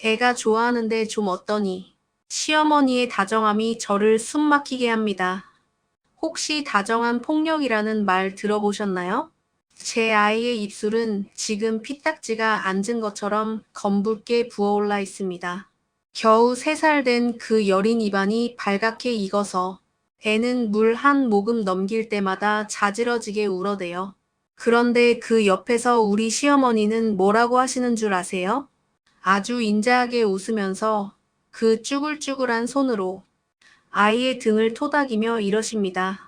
애가 좋아하는데 좀 어떠니? 시어머니의 다정함이 저를 숨막히게 합니다. 혹시 다정한 폭력이라는 말 들어보셨나요? 제 아이의 입술은 지금 피딱지가 앉은 것처럼 검붉게 부어올라 있습니다. 겨우 3살 된 그 여린 입안이 발갛게 익어서 애는 물 한 모금 넘길 때마다 자지러지게 울어대요. 그런데 그 옆에서 우리 시어머니는 뭐라고 하시는 줄 아세요? 아주 인자하게 웃으면서 그 쭈글쭈글한 손으로 아이의 등을 토닥이며 이러십니다.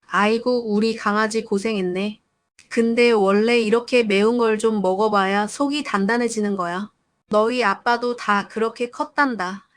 아이고, 우리 강아지 고생했네. 근데 원래 이렇게 매운 걸 좀 먹어봐야 속이 단단해지는 거야. 너희 아빠도 다 그렇게 컸단다.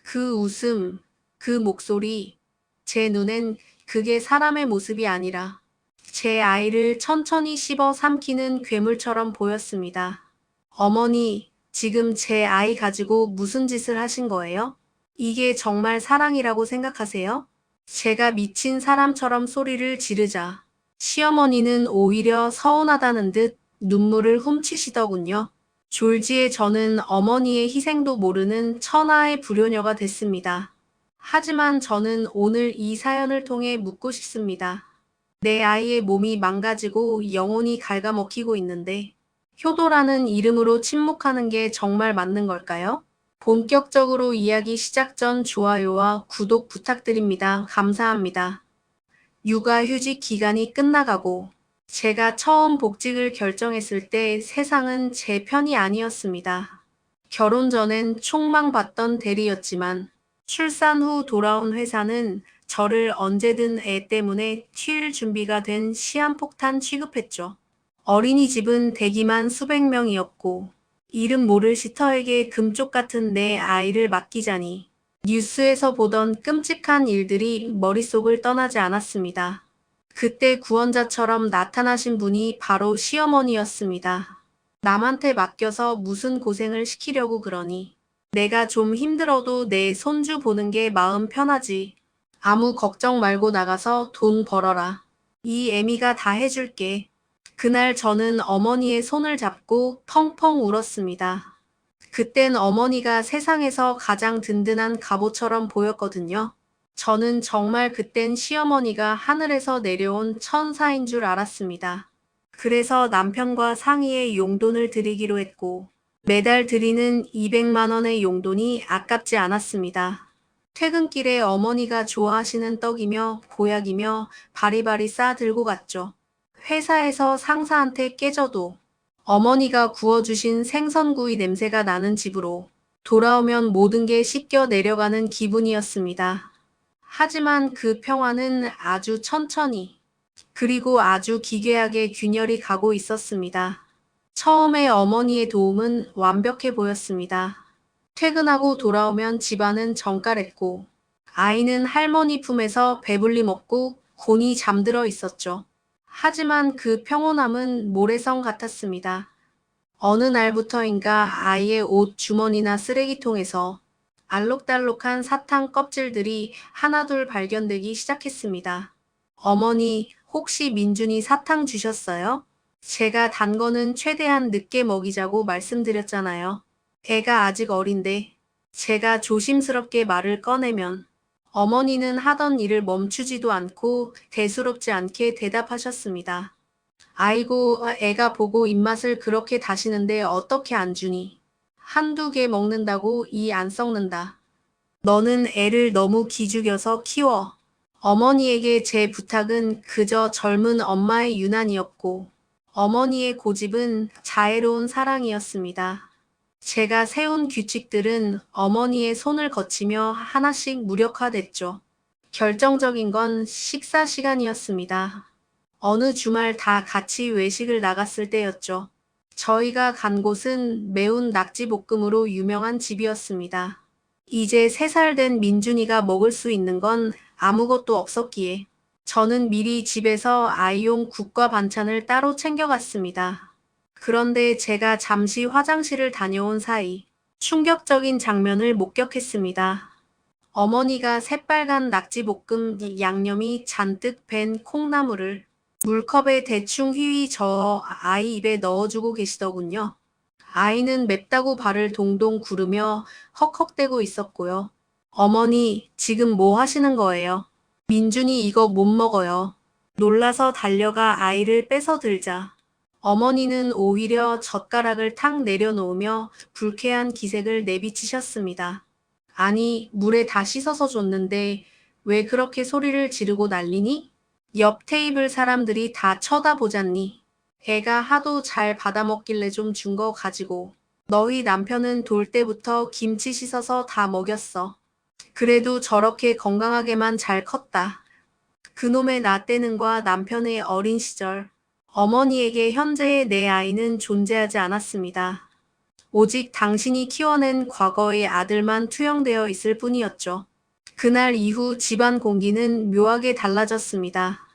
그 웃음, 그 목소리, 제 눈엔 그게 사람의 모습이 아니라 제 아이를 천천히 씹어 삼키는 괴물처럼 보였습니다. 어머니, 지금 제 아이 가지고 무슨 짓을 하신 거예요? 이게 정말 사랑이라고 생각하세요? 제가 미친 사람처럼 소리를 지르자 시어머니는 오히려 서운하다는 듯 눈물을 훔치시더군요. 졸지에 저는 어머니의 희생도 모르는 천하의 불효녀가 됐습니다. 하지만 저는 오늘 이 사연을 통해 묻고 싶습니다. 내 아이의 몸이 망가지고 영혼이 갉아먹히고 있는데 효도라는 이름으로 침묵하는 게 정말 맞는 걸까요? 본격적으로 이야기 시작 전 좋아요와 구독 부탁드립니다. 감사합니다. 육아휴직 기간이 끝나가고 제가 처음 복직을 결정했을 때 세상은 제 편이 아니었습니다. 결혼 전엔 촉망받던 대리였지만 출산 후 돌아온 회사는 저를 언제든 애 때문에 튈 준비가 된 시한폭탄 취급했죠. 어린이집은 대기만 수백 명이었고 이름 모를 시터에게 금쪽 같은 내 아이를 맡기자니 뉴스에서 보던 끔찍한 일들이 머릿속을 떠나지 않았습니다. 그때 구원자처럼 나타나신 분이 바로 시어머니였습니다. 남한테 맡겨서 무슨 고생을 시키려고 그러니. 내가 좀 힘들어도 내 손주 보는 게 마음 편하지. 아무 걱정 말고 나가서 돈 벌어라. 이 애미가 다 해줄게. 그날 저는 어머니의 손을 잡고 펑펑 울었습니다. 그땐 어머니가 세상에서 가장 든든한 갑오처럼 보였거든요. 저는 정말 그땐 시어머니가 하늘에서 내려온 천사인 줄 알았습니다. 그래서 남편과 상의해 용돈을 드리기로 했고, 매달 드리는 200만 원의 용돈이 아깝지 않았습니다. 퇴근길에 어머니가 좋아하시는 떡이며 보약이며 바리바리 싸 들고 갔죠. 회사에서 상사한테 깨져도 어머니가 구워주신 생선구이 냄새가 나는 집으로 돌아오면 모든 게 씻겨 내려가는 기분이었습니다. 하지만 그 평화는 아주 천천히 그리고 아주 기괴하게 균열이 가고 있었습니다. 처음에 어머니의 도움은 완벽해 보였습니다. 퇴근하고 돌아오면 집안은 정갈했고 아이는 할머니 품에서 배불리 먹고 곤히 잠들어 있었죠. 하지만 그 평온함은 모래성 같았습니다. 어느 날부터인가 아이의 옷 주머니나 쓰레기통에서 알록달록한 사탕 껍질들이 하나둘 발견되기 시작했습니다. 어머니, 혹시 민준이 사탕 주셨어요? 제가 단 거는 최대한 늦게 먹이자고 말씀드렸잖아요. 애가 아직 어린데 제가 조심스럽게 말을 꺼내면 어머니는 하던 일을 멈추지도 않고 대수롭지 않게 대답하셨습니다. 아이고, 애가 보고 입맛을 그렇게 다시는데 어떻게 안 주니? 한두 개 먹는다고 이 안 썩는다. 너는 애를 너무 기죽여서 키워. 어머니에게 제 부탁은 그저 젊은 엄마의 유난이었고, 어머니의 고집은 자애로운 사랑이었습니다. 제가 세운 규칙들은 어머니의 손을 거치며 하나씩 무력화됐죠. 결정적인 건 식사 시간이었습니다. 어느 주말 다 같이 외식을 나갔을 때였죠. 저희가 간 곳은 매운 낙지볶음으로 유명한 집이었습니다. 이제 3살 된 민준이가 먹을 수 있는 건 아무것도 없었기에 저는 미리 집에서 아이용 국과 반찬을 따로 챙겨갔습니다. 그런데 제가 잠시 화장실을 다녀온 사이 충격적인 장면을 목격했습니다. 어머니가 새빨간 낙지볶음 양념이 잔뜩 밴 콩나물을 물컵에 대충 휘휘 저어 아이 입에 넣어주고 계시더군요. 아이는 맵다고 발을 동동 구르며 헉헉대고 있었고요. 어머니, 지금 뭐 하시는 거예요? 민준이 이거 못 먹어요. 놀라서 달려가 아이를 뺏어 들자. 어머니는 오히려 젓가락을 탁 내려놓으며 불쾌한 기색을 내비치셨습니다. 아니, 물에 다 씻어서 줬는데 왜 그렇게 소리를 지르고 난리니? 옆 테이블 사람들이 다 쳐다보잖니. 애가 하도 잘 받아먹길래 좀 준 거 가지고. 너희 남편은 돌 때부터 김치 씻어서 다 먹였어. 그래도 저렇게 건강하게만 잘 컸다. 그놈의 나 때는과 남편의 어린 시절. 어머니에게 현재의 내 아이는 존재하지 않았습니다. 오직 당신이 키워낸 과거의 아들만 투영되어 있을 뿐이었죠. 그날 이후 집안 공기는 묘하게 달라졌습니다.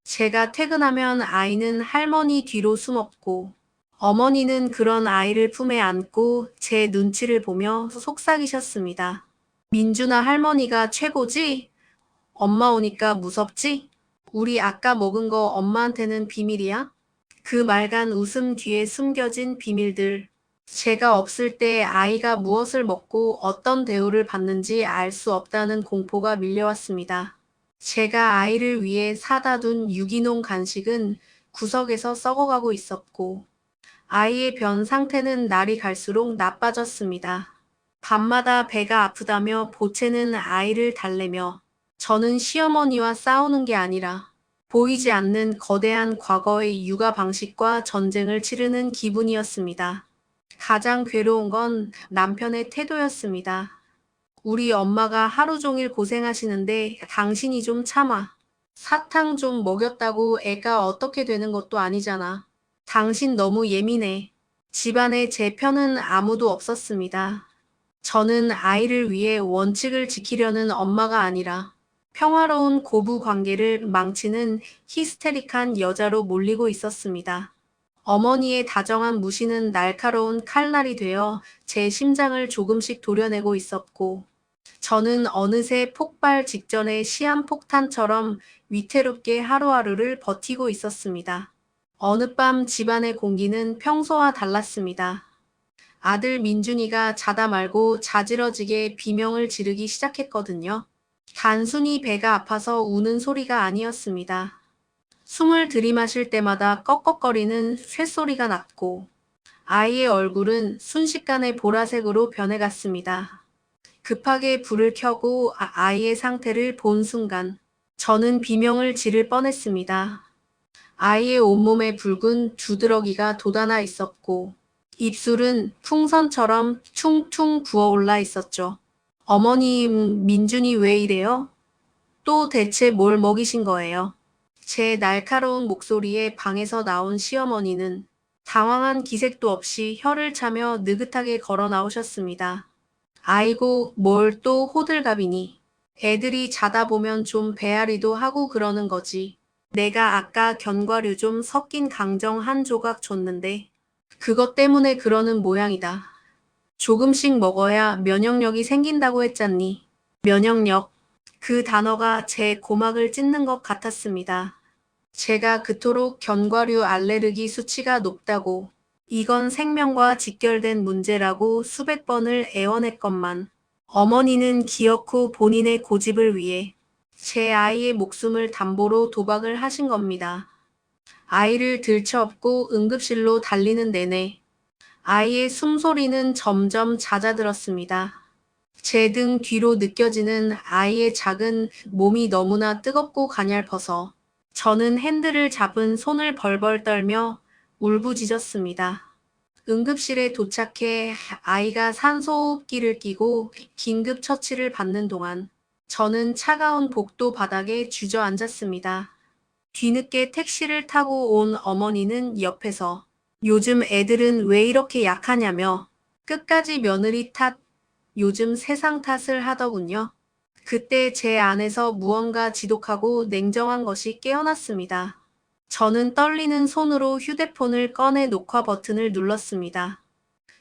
제가 퇴근하면 아이는 할머니 뒤로 숨었고, 어머니는 그런 아이를 품에 안고 제 눈치를 보며 속삭이셨습니다. 민준아, 할머니가 최고지? 엄마 오니까 무섭지? 우리 아까 먹은 거 엄마한테는 비밀이야? 그 맑은 웃음 뒤에 숨겨진 비밀들. 제가 없을 때 아이가 무엇을 먹고 어떤 대우를 받는지 알 수 없다는 공포가 밀려왔습니다. 제가 아이를 위해 사다 둔 유기농 간식은 구석에서 썩어가고 있었고, 아이의 변 상태는 날이 갈수록 나빠졌습니다. 밤마다 배가 아프다며 보채는 아이를 달래며, 저는 시어머니와 싸우는 게 아니라 보이지 않는 거대한 과거의 육아 방식과 전쟁을 치르는 기분이었습니다. 가장 괴로운 건 남편의 태도였습니다. 우리 엄마가 하루 종일 고생하시는데 당신이 좀 참아. 사탕 좀 먹였다고 애가 어떻게 되는 것도 아니잖아. 당신 너무 예민해. 집안에 제 편은 아무도 없었습니다. 저는 아이를 위해 원칙을 지키려는 엄마가 아니라 평화로운 고부 관계를 망치는 히스테릭한 여자로 몰리고 있었습니다. 어머니의 다정한 무시는 날카로운 칼날이 되어 제 심장을 조금씩 도려내고 있었고, 저는 어느새 폭발 직전의 시한폭탄처럼 위태롭게 하루하루를 버티고 있었습니다. 어느 밤 집안의 공기는 평소와 달랐습니다. 아들 민준이가 자다 말고 자지러지게 비명을 지르기 시작했거든요. 단순히 배가 아파서 우는 소리가 아니었습니다. 숨을 들이마실 때마다 꺽꺽거리는 쇳소리가 났고, 아이의 얼굴은 순식간에 보라색으로 변해갔습니다. 급하게 불을 켜고 아이의 상태를 본 순간, 저는 비명을 지를 뻔했습니다. 아이의 온몸에 붉은 두드러기가 돋아나 있었고, 입술은 풍선처럼 퉁퉁 부어올라 있었죠. 어머니, 민준이 왜 이래요? 또 대체 뭘 먹이신 거예요? 제 날카로운 목소리에 방에서 나온 시어머니는 당황한 기색도 없이 혀를 차며 느긋하게 걸어 나오셨습니다. 아이고, 뭘 또 호들갑이니. 애들이 자다 보면 좀 배앓이도 하고 그러는 거지. 내가 아까 견과류 좀 섞인 강정 한 조각 줬는데 그것 때문에 그러는 모양이다. 조금씩 먹어야 면역력이 생긴다고 했잖니. 면역력. 그 단어가 제 고막을 찢는 것 같았습니다. 제가 그토록 견과류 알레르기 수치가 높다고, 이건 생명과 직결된 문제라고 수백 번을 애원했건만, 어머니는 기어코 본인의 고집을 위해 제 아이의 목숨을 담보로 도박을 하신 겁니다. 아이를 들쳐업고 응급실로 달리는 내내 아이의 숨소리는 점점 잦아들었습니다. 제 등 뒤로 느껴지는 아이의 작은 몸이 너무나 뜨겁고 가냘퍼서 저는 핸들을 잡은 손을 벌벌 떨며 울부짖었습니다. 응급실에 도착해 아이가 산소호흡기를 끼고 긴급 처치를 받는 동안 저는 차가운 복도 바닥에 주저앉았습니다. 뒤늦게 택시를 타고 온 어머니는 옆에서 요즘 애들은 왜 이렇게 약하냐며 끝까지 며느리 탓, 요즘 세상 탓을 하더군요. 그때 제 안에서 무언가 지독하고 냉정한 것이 깨어났습니다. 저는 떨리는 손으로 휴대폰을 꺼내 녹화 버튼을 눌렀습니다.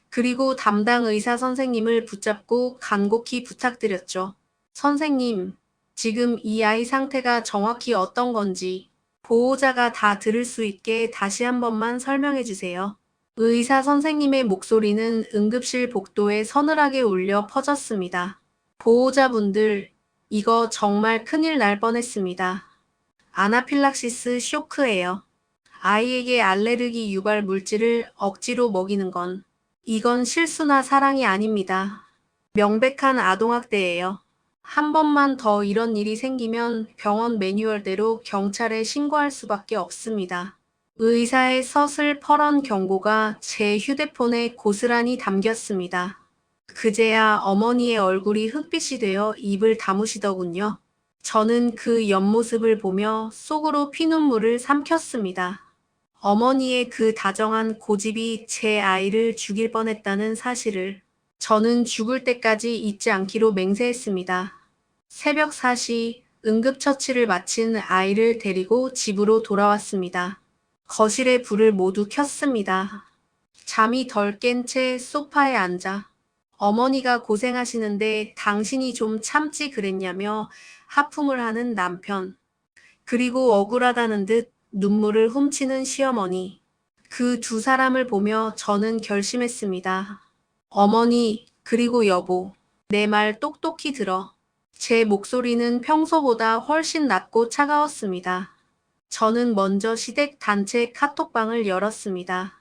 그리고 담당 의사 선생님을 붙잡고 간곡히 부탁드렸죠. 선생님, 지금 이 아이 상태가 정확히 어떤 건지 보호자가 다 들을 수 있게 다시 한 번만 설명해 주세요. 의사 선생님의 목소리는 응급실 복도에 서늘하게 울려 퍼졌습니다. 보호자분들, 이거 정말 큰일 날 뻔했습니다. 아나필락시스 쇼크예요. 아이에게 알레르기 유발 물질을 억지로 먹이는 건 이건 실수나 사랑이 아닙니다. 명백한 아동학대예요. 한 번만 더 이런 일이 생기면 병원 매뉴얼대로 경찰에 신고할 수밖에 없습니다. 의사의 서슬퍼런 경고가 제 휴대폰에 고스란히 담겼습니다. 그제야 어머니의 얼굴이 흑빛이 되어 입을 다무시더군요. 저는 그 옆모습을 보며 속으로 피눈물을 삼켰습니다. 어머니의 그 다정한 고집이 제 아이를 죽일 뻔했다는 사실을 저는 죽을 때까지 잊지 않기로 맹세했습니다. 새벽 4시 응급처치를 마친 아이를 데리고 집으로 돌아왔습니다. 거실에 불을 모두 켰습니다. 잠이 덜 깬 채 소파에 앉아 어머니가 고생하시는데 당신이 좀 참지 그랬냐며 하품을 하는 남편. 그리고 억울하다는 듯 눈물을 훔치는 시어머니. 그 두 사람을 보며 저는 결심했습니다. 어머니, 그리고 여보, 내 말 똑똑히 들어. 제 목소리는 평소보다 훨씬 낮고 차가웠습니다. 저는 먼저 시댁 단체 카톡방을 열었습니다.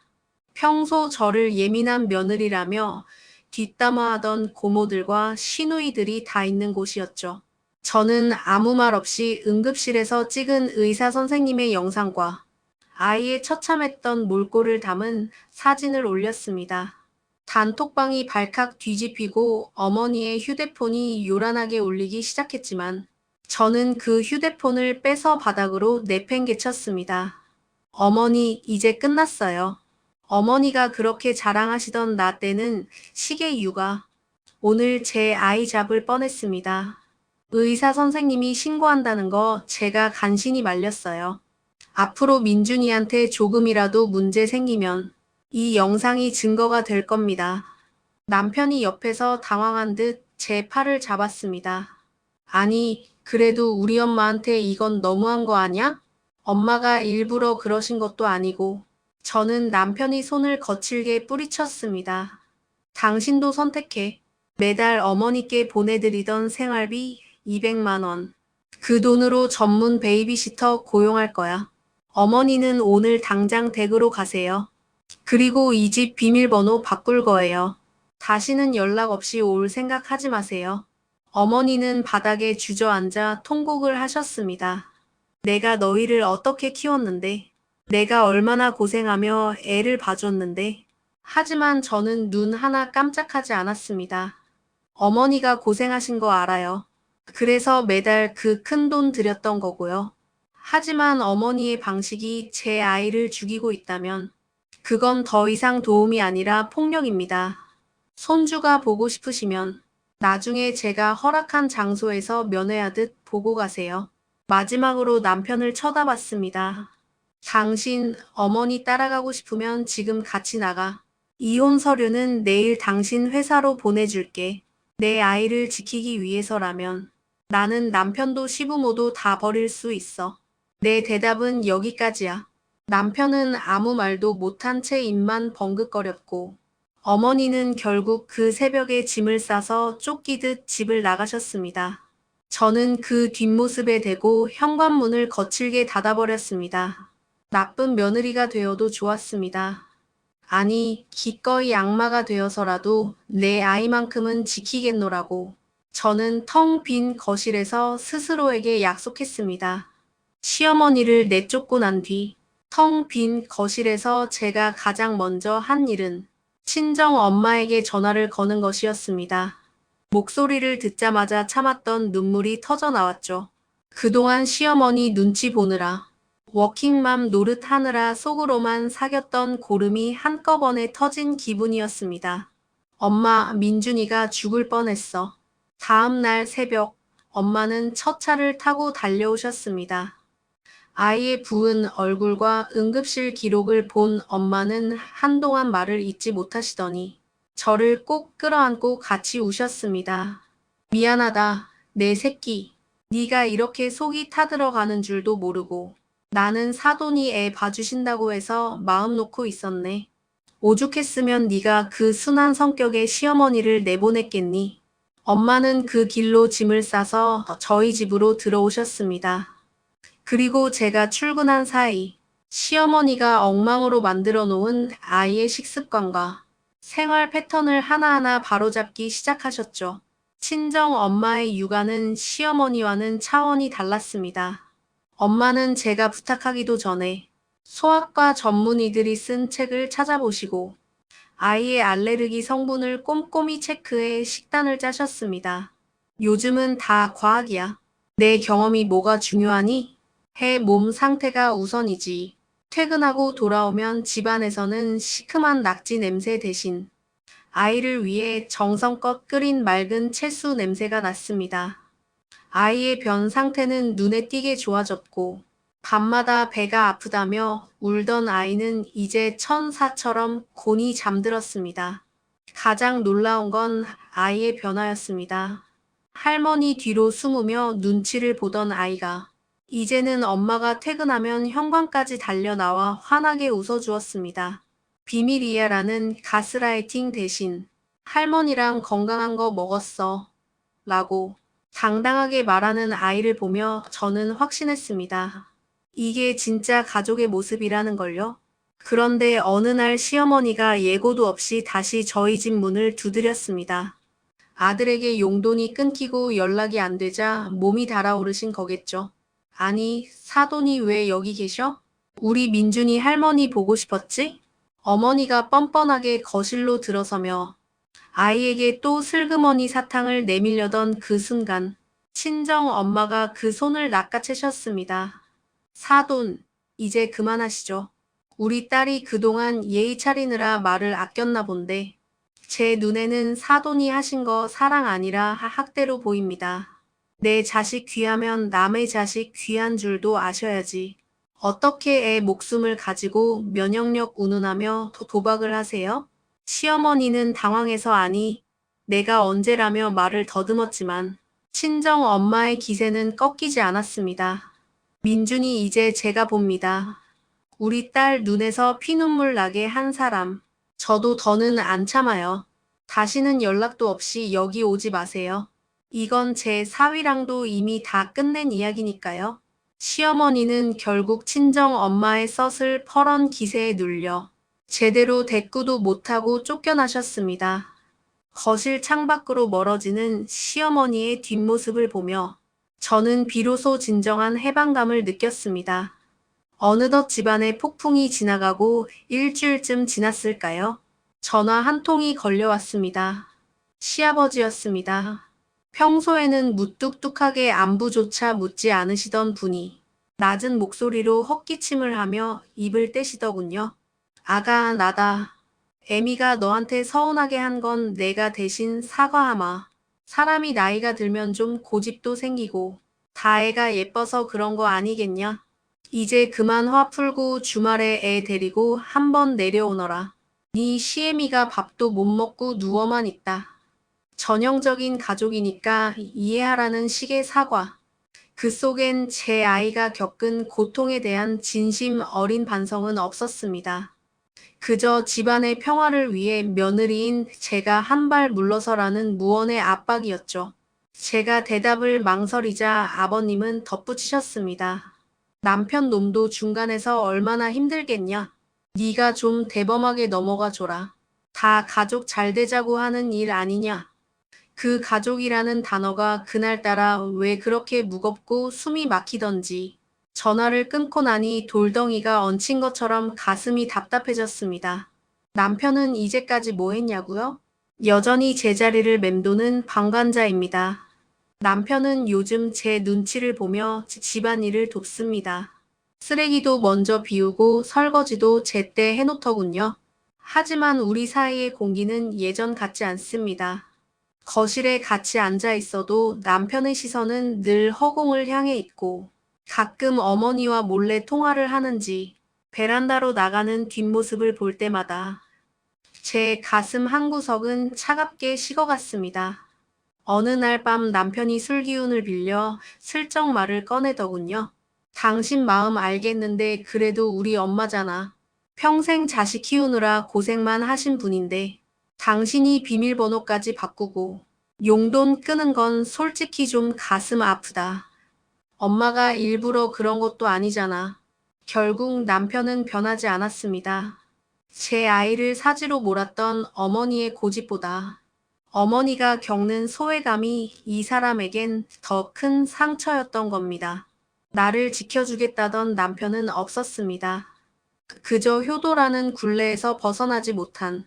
평소 저를 예민한 며느리라며 뒷담화하던 고모들과 시누이들이 다 있는 곳이었죠. 저는 아무 말 없이 응급실에서 찍은 의사 선생님의 영상과 아이의 처참했던 몰골을 담은 사진을 올렸습니다. 단톡방이 발칵 뒤집히고 어머니의 휴대폰이 요란하게 울리기 시작했지만 저는 그 휴대폰을 빼서 바닥으로 내팽개쳤습니다. 어머니, 이제 끝났어요. 어머니가 그렇게 자랑하시던 나 때는 시계 육아. 오늘 제 아이 잡을 뻔했습니다. 의사 선생님이 신고한다는 거 제가 간신히 말렸어요. 앞으로 민준이한테 조금이라도 문제 생기면 이 영상이 증거가 될 겁니다. 남편이 옆에서 당황한 듯 제 팔을 잡았습니다. 아니, 그래도 우리 엄마한테 이건 너무한 거 아냐? 엄마가 일부러 그러신 것도 아니고. 저는 남편이 손을 거칠게 뿌리쳤습니다. 당신도 선택해. 매달 어머니께 보내드리던 생활비 200만 원. 그 돈으로 전문 베이비시터 고용할 거야. 어머니는 오늘 당장 댁으로 가세요. 그리고 이 집 비밀번호 바꿀 거예요. 다시는 연락 없이 올 생각하지 마세요. 어머니는 바닥에 주저앉아 통곡을 하셨습니다. 내가 너희를 어떻게 키웠는데, 내가 얼마나 고생하며 애를 봐줬는데. 하지만 저는 눈 하나 깜짝하지 않았습니다. 어머니가 고생하신 거 알아요. 그래서 매달 그 큰 돈 들였던 거고요. 하지만 어머니의 방식이 제 아이를 죽이고 있다면 그건 더 이상 도움이 아니라 폭력입니다. 손주가 보고 싶으시면 나중에 제가 허락한 장소에서 면회하듯 보고 가세요. 마지막으로 남편을 쳐다봤습니다. 당신 어머니 따라가고 싶으면 지금 같이 나가. 이혼 서류는 내일 당신 회사로 보내줄게. 내 아이를 지키기 위해서라면 나는 남편도 시부모도 다 버릴 수 있어. 내 대답은 여기까지야. 남편은 아무 말도 못한 채 입만 벙긋거렸고 어머니는 결국 그 새벽에 짐을 싸서 쫓기듯 집을 나가셨습니다. 저는 그 뒷모습에 대고 현관문을 거칠게 닫아버렸습니다. 나쁜 며느리가 되어도 좋았습니다. 아니, 기꺼이 악마가 되어서라도 내 아이만큼은 지키겠노라고. 저는 텅 빈 거실에서 스스로에게 약속했습니다. 시어머니를 내쫓고 난 뒤, 텅 빈 거실에서 제가 가장 먼저 한 일은 친정 엄마에게 전화를 거는 것이었습니다. 목소리를 듣자마자 참았던 눈물이 터져 나왔죠. 그동안 시어머니 눈치 보느라, 워킹맘 노릇하느라 속으로만 사겼던 고름이 한꺼번에 터진 기분이었습니다. 엄마, 민준이가 죽을 뻔했어. 다음 날 새벽, 엄마는 첫 차를 타고 달려오셨습니다. 아이의 부은 얼굴과 응급실 기록을 본 엄마는 한동안 말을 잇지 못하시더니 저를 꼭 끌어안고 같이 우셨습니다. 미안하다, 내 새끼. 네가 이렇게 속이 타들어가는 줄도 모르고 나는 사돈이 애 봐주신다고 해서 마음 놓고 있었네. 오죽했으면 네가 그 순한 성격의 시어머니를 내보냈겠니? 엄마는 그 길로 짐을 싸서 저희 집으로 들어오셨습니다. 그리고 제가 출근한 사이 시어머니가 엉망으로 만들어 놓은 아이의 식습관과 생활 패턴을 하나하나 바로잡기 시작하셨죠. 친정 엄마의 육아는 시어머니와는 차원이 달랐습니다. 엄마는 제가 부탁하기도 전에 소아과 전문의들이 쓴 책을 찾아보시고 아이의 알레르기 성분을 꼼꼼히 체크해 식단을 짜셨습니다. 요즘은 다 과학이야. 내 경험이 뭐가 중요하니? 해 몸 상태가 우선이지. 퇴근하고 돌아오면 집안에서는 시큼한 낙지 냄새 대신 아이를 위해 정성껏 끓인 맑은 채소 냄새가 났습니다. 아이의 변 상태는 눈에 띄게 좋아졌고 밤마다 배가 아프다며 울던 아이는 이제 천사처럼 곤히 잠들었습니다. 가장 놀라운 건 아이의 변화였습니다. 할머니 뒤로 숨으며 눈치를 보던 아이가 이제는 엄마가 퇴근하면 현관까지 달려나와 환하게 웃어주었습니다. 비밀이야라는 가스라이팅 대신 할머니랑 건강한 거 먹었어 라고 당당하게 말하는 아이를 보며 저는 확신했습니다. 이게 진짜 가족의 모습이라는 걸요. 그런데 어느 날 시어머니가 예고도 없이 다시 저희 집 문을 두드렸습니다. 아들에게 용돈이 끊기고 연락이 안 되자 몸이 달아오르신 거겠죠. 아니, 사돈이 왜 여기 계셔? 우리 민준이 할머니 보고 싶었지? 어머니가 뻔뻔하게 거실로 들어서며 아이에게 또 슬그머니 사탕을 내밀려던 그 순간 친정 엄마가 그 손을 낚아채셨습니다. 사돈, 이제 그만하시죠. 우리 딸이 그동안 예의 차리느라 말을 아꼈나 본데 제 눈에는 사돈이 하신 거 사랑 아니라 학대로 보입니다. 내 자식 귀하면 남의 자식 귀한 줄도 아셔야지. 어떻게 애 목숨을 가지고 면역력 운운하며 도박을 하세요? 시어머니는 당황해서 아니, 내가 언제라며 말을 더듬었지만 친정 엄마의 기세는 꺾이지 않았습니다. 민준이 이제 제가 봅니다. 우리 딸 눈에서 피눈물 나게 한 사람. 저도 더는 안 참아요. 다시는 연락도 없이 여기 오지 마세요. 이건 제 사위랑도 이미 다 끝낸 이야기니까요. 시어머니는 결국 친정 엄마의 썩을 퍼런 기세에 눌려 제대로 대꾸도 못하고 쫓겨나셨습니다. 거실 창밖으로 멀어지는 시어머니의 뒷모습을 보며 저는 비로소 진정한 해방감을 느꼈습니다. 어느덧 집안의 폭풍이 지나가고 일주일쯤 지났을까요? 전화 한 통이 걸려왔습니다. 시아버지였습니다. 평소에는 무뚝뚝하게 안부조차 묻지 않으시던 분이 낮은 목소리로 헛기침을 하며 입을 떼시더군요. 아가, 나다. 애미가 너한테 서운하게 한 건 내가 대신 사과하마. 사람이 나이가 들면 좀 고집도 생기고 다 애가 예뻐서 그런 거 아니겠냐? 이제 그만 화 풀고 주말에 애 데리고 한번 내려오너라. 네 시애미가 밥도 못 먹고 누워만 있다. 전형적인 가족이니까 이해하라는 식의 사과. 그 속엔 제 아이가 겪은 고통에 대한 진심 어린 반성은 없었습니다. 그저 집안의 평화를 위해 며느리인 제가 한 발 물러서라는 무언의 압박이었죠. 제가 대답을 망설이자 아버님은 덧붙이셨습니다. 남편 놈도 중간에서 얼마나 힘들겠냐. 네가 좀 대범하게 넘어가 줘라. 다 가족 잘 되자고 하는 일 아니냐. 그 가족이라는 단어가 그날따라 왜 그렇게 무겁고 숨이 막히던지 전화를 끊고 나니 돌덩이가 얹힌 것처럼 가슴이 답답해졌습니다. 남편은 이제까지 뭐 했냐고요? 여전히 제자리를 맴도는 방관자입니다. 남편은 요즘 제 눈치를 보며 집안일을 돕습니다. 쓰레기도 먼저 비우고 설거지도 제때 해놓더군요. 하지만 우리 사이의 공기는 예전 같지 않습니다. 거실에 같이 앉아 있어도 남편의 시선은 늘 허공을 향해 있고 가끔 어머니와 몰래 통화를 하는지 베란다로 나가는 뒷모습을 볼 때마다 제 가슴 한구석은 차갑게 식어갔습니다. 어느 날 밤 남편이 술 기운을 빌려 슬쩍 말을 꺼내더군요. 당신 마음 알겠는데 그래도 우리 엄마잖아. 평생 자식 키우느라 고생만 하신 분인데 당신이 비밀번호까지 바꾸고 용돈 끄는 건 솔직히 좀 가슴 아프다. 엄마가 일부러 그런 것도 아니잖아. 결국 남편은 변하지 않았습니다. 제 아이를 사지로 몰았던 어머니의 고집보다 어머니가 겪는 소외감이 이 사람에겐 더 큰 상처였던 겁니다. 나를 지켜주겠다던 남편은 없었습니다. 그저 효도라는 굴레에서 벗어나지 못한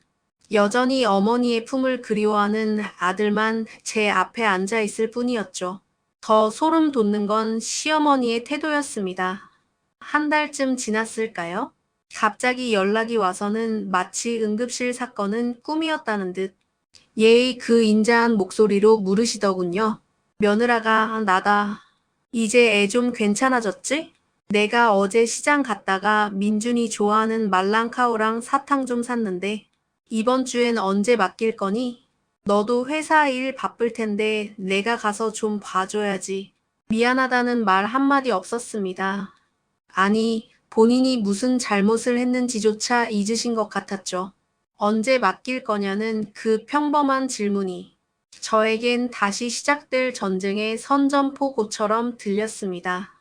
여전히 어머니의 품을 그리워하는 아들만 제 앞에 앉아 있을 뿐이었죠. 더 소름 돋는 건 시어머니의 태도였습니다. 한 달쯤 지났을까요? 갑자기 연락이 와서는 마치 응급실 사건은 꿈이었다는 듯 예의 그 인자한 목소리로 물으시더군요. 며느라가 나다. 이제 애 좀 괜찮아졌지? 내가 어제 시장 갔다가 민준이 좋아하는 말랑카오랑 사탕 좀 샀는데 이번 주엔 언제 맡길 거니? 너도 회사 일 바쁠 텐데 내가 가서 좀 봐줘야지. 미안하다는 말 한마디 없었습니다. 아니, 본인이 무슨 잘못을 했는지조차 잊으신 것 같았죠. 언제 맡길 거냐는 그 평범한 질문이 저에겐 다시 시작될 전쟁의 선전포고처럼 들렸습니다.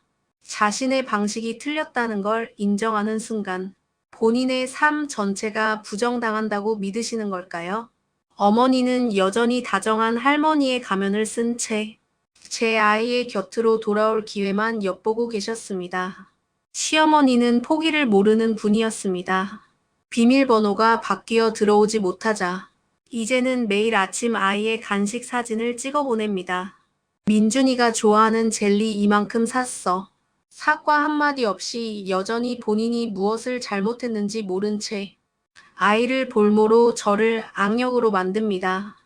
자신의 방식이 틀렸다는 걸 인정하는 순간 본인의 삶 전체가 부정당한다고 믿으시는 걸까요? 어머니는 여전히 다정한 할머니의 가면을 쓴 채 제 아이의 곁으로 돌아올 기회만 엿보고 계셨습니다. 시어머니는 포기를 모르는 분이었습니다. 비밀번호가 바뀌어 들어오지 못하자 이제는 매일 아침 아이의 간식 사진을 찍어 보냅니다. 민준이가 좋아하는 젤리 이만큼 샀어. 사과 한마디 없이 여전히 본인이 무엇을 잘못했는지 모른 채 아이를 볼모로 저를 악역으로 만듭니다.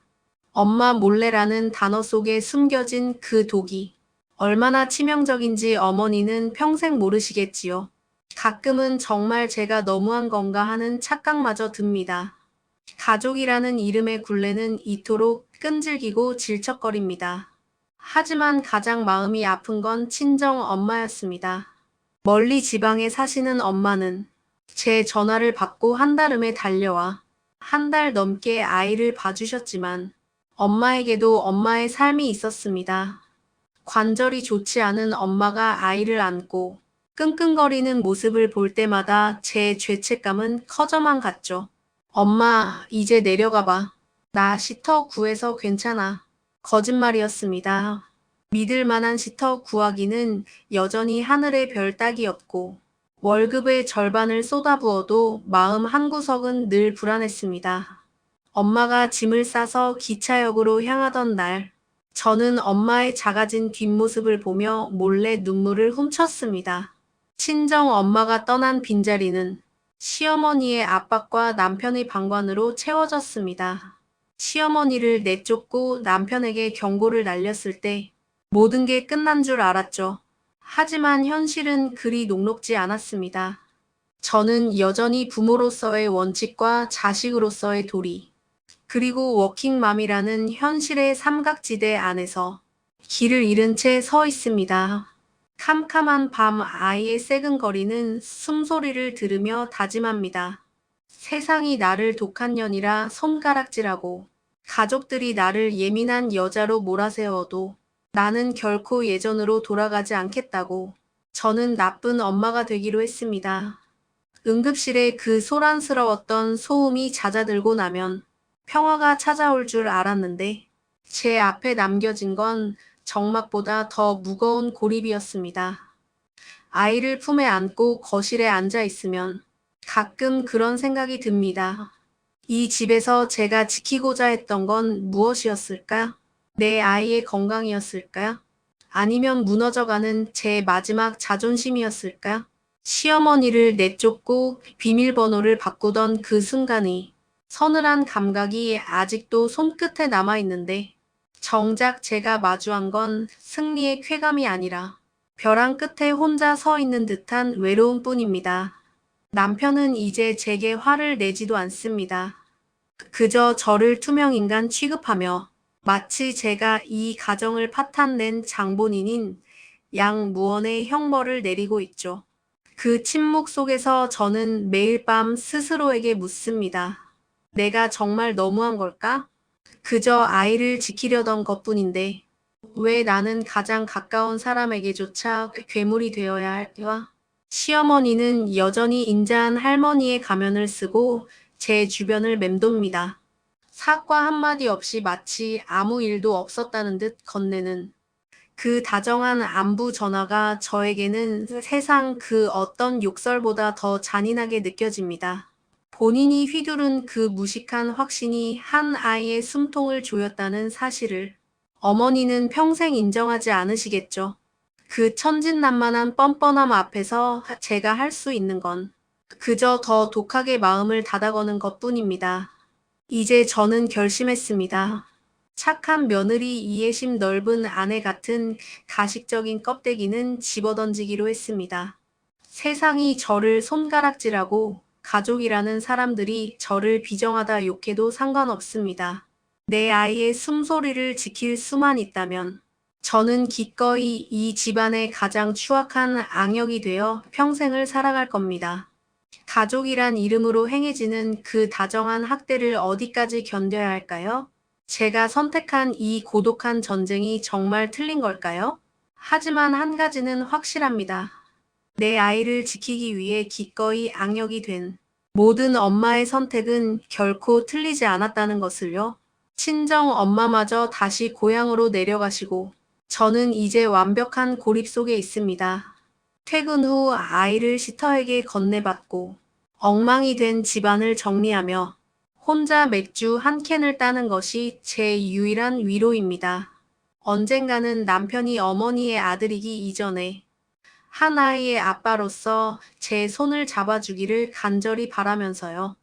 엄마 몰래라는 단어 속에 숨겨진 그 독이 얼마나 치명적인지 어머니는 평생 모르시겠지요. 가끔은 정말 제가 너무한 건가 하는 착각마저 듭니다. 가족이라는 이름의 굴레는 이토록 끈질기고 질척거립니다. 하지만 가장 마음이 아픈 건 친정 엄마였습니다. 멀리 지방에 사시는 엄마는 제 전화를 받고 한달음에 달려와 한 달 넘게 아이를 봐주셨지만 엄마에게도 엄마의 삶이 있었습니다. 관절이 좋지 않은 엄마가 아이를 안고 끙끙거리는 모습을 볼 때마다 제 죄책감은 커져만 갔죠. 엄마, 이제 내려가 봐. 나 시터 구해서 괜찮아. 거짓말이었습니다. 믿을 만한 시터 구하기는 여전히 하늘의 별 따기였고 월급의 절반을 쏟아부어도 마음 한구석은 늘 불안했습니다. 엄마가 짐을 싸서 기차역으로 향하던 날, 저는 엄마의 작아진 뒷모습을 보며 몰래 눈물을 훔쳤습니다. 친정 엄마가 떠난 빈자리는 시어머니의 압박과 남편의 방관으로 채워졌습니다. 시어머니를 내쫓고 남편에게 경고를 날렸을 때 모든 게 끝난 줄 알았죠. 하지만 현실은 그리 녹록지 않았습니다. 저는 여전히 부모로서의 원칙과 자식으로서의 도리, 그리고 워킹맘이라는 현실의 삼각지대 안에서 길을 잃은 채 서 있습니다. 캄캄한 밤 아이의 새근거리는 숨소리를 들으며 다짐합니다. 세상이 나를 독한 년이라 손가락질하고 가족들이 나를 예민한 여자로 몰아세워도 나는 결코 예전으로 돌아가지 않겠다고. 저는 나쁜 엄마가 되기로 했습니다. 응급실에 그 소란스러웠던 소음이 잦아들고 나면 평화가 찾아올 줄 알았는데 제 앞에 남겨진 건 정막보다 더 무거운 고립이었습니다. 아이를 품에 안고 거실에 앉아 있으면 가끔 그런 생각이 듭니다. 이 집에서 제가 지키고자 했던 건 무엇이었을까? 내 아이의 건강이었을까? 아니면 무너져가는 제 마지막 자존심이었을까? 시어머니를 내쫓고 비밀번호를 바꾸던 그 순간이 서늘한 감각이 아직도 손끝에 남아있는데 정작 제가 마주한 건 승리의 쾌감이 아니라 벼랑 끝에 혼자 서 있는 듯한 외로움뿐입니다. 남편은 이제 제게 화를 내지도 않습니다. 그저 저를 투명인간 취급하며 마치 제가 이 가정을 파탄낸 장본인인 양무원의 형벌을 내리고 있죠. 그 침묵 속에서 저는 매일 밤 스스로에게 묻습니다. 내가 정말 너무한 걸까? 그저 아이를 지키려던 것뿐인데, 왜 나는 가장 가까운 사람에게조차 괴물이 되어야 할까? 시어머니는 여전히 인자한 할머니의 가면을 쓰고 제 주변을 맴돕니다. 사과 한마디 없이 마치 아무 일도 없었다는 듯 건네는 그 다정한 안부 전화가 저에게는 세상 그 어떤 욕설보다 더 잔인하게 느껴집니다. 본인이 휘두른 그 무식한 확신이 한 아이의 숨통을 조였다는 사실을 어머니는 평생 인정하지 않으시겠죠. 그 천진난만한 뻔뻔함 앞에서 제가 할 수 있는 건 그저 더 독하게 마음을 닫아거는 것뿐입니다. 이제 저는 결심했습니다. 착한 며느리 이해심 넓은 아내 같은 가식적인 껍데기는 집어던지기로 했습니다. 세상이 저를 손가락질하고 가족이라는 사람들이 저를 비정하다 욕해도 상관없습니다. 내 아이의 숨소리를 지킬 수만 있다면 저는 기꺼이 이 집안의 가장 추악한 악역이 되어 평생을 살아갈 겁니다. 가족이란 이름으로 행해지는 그 다정한 학대를 어디까지 견뎌야 할까요? 제가 선택한 이 고독한 전쟁이 정말 틀린 걸까요? 하지만 한 가지는 확실합니다. 내 아이를 지키기 위해 기꺼이 악역이 된 모든 엄마의 선택은 결코 틀리지 않았다는 것을요. 친정 엄마마저 다시 고향으로 내려가시고 저는 이제 완벽한 고립 속에 있습니다. 퇴근 후 아이를 시터에게 건네받고 엉망이 된 집안을 정리하며 혼자 맥주 한 캔을 따는 것이 제 유일한 위로입니다. 언젠가는 남편이 어머니의 아들이기 이전에 한 아이의 아빠로서 제 손을 잡아주기를 간절히 바라면서요.